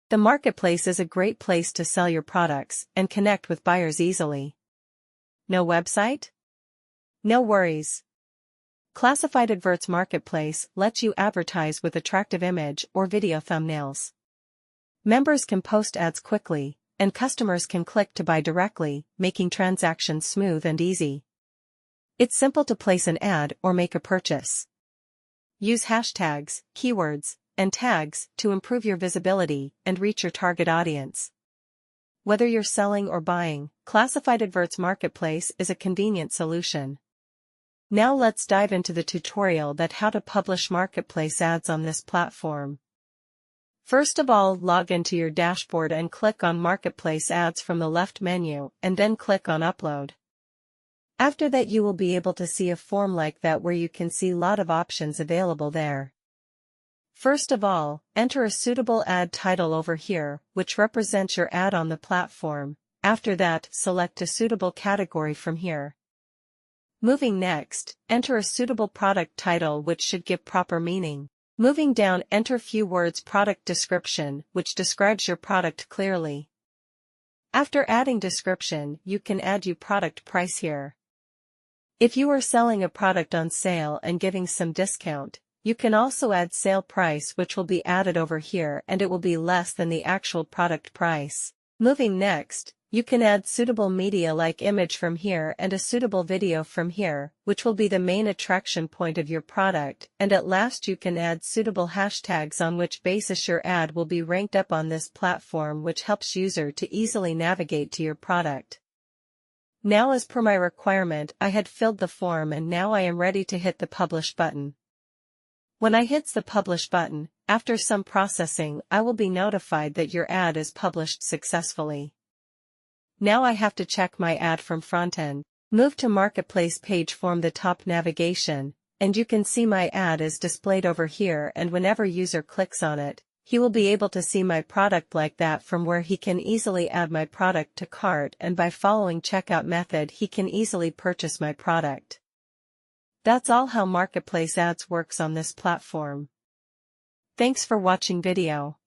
The marketplace is a great place to sell your products and connect with buyers easily. No website? No worries. Classified Adverts Marketplace lets you advertise with attractive image or video thumbnails. Members can post ads quickly, and customers can click to buy directly, making transactions smooth and easy. It's simple to place an ad or make a purchase. Use hashtags, keywords, and tags to improve your visibility and reach your target audience. Whether you're selling or buying, Classified Adverts Marketplace is a convenient solution. Now let's dive into the tutorial that how to publish Marketplace ads on this platform. First of all, log into your dashboard and click on Marketplace Ads from the left menu and then click on Upload. After that you will be able to see a form like that where you can see a lot of options available there. First of all, enter a suitable ad title over here, which represents your ad on the platform. After that, select a suitable category from here. Moving next, enter a suitable product title which should give proper meaning. Moving down, enter few words product description, which describes your product clearly. After adding description, you can add your product price here. If you are selling a product on sale and giving some discount, you can also add sale price which will be added over here and it will be less than the actual product price. Moving next, you can add suitable media like image from here and a suitable video from here, which will be the main attraction point of your product, and at last you can add suitable hashtags on which basis your ad will be ranked up on this platform, which helps user to easily navigate to your product. Now as per my requirement, I had filled the form and now I am ready to hit the publish button. When I hits the publish button, after some processing, I will be notified that your ad is published successfully. Now I have to check my ad from front end. Move to Marketplace page from the top navigation, and you can see my ad is displayed over here, and whenever user clicks on it, he will be able to see my product like that, from where he can easily add my product to cart, and by following checkout method he can easily purchase my product. That's all how Marketplace Ads works on this platform. Thanks for watching video.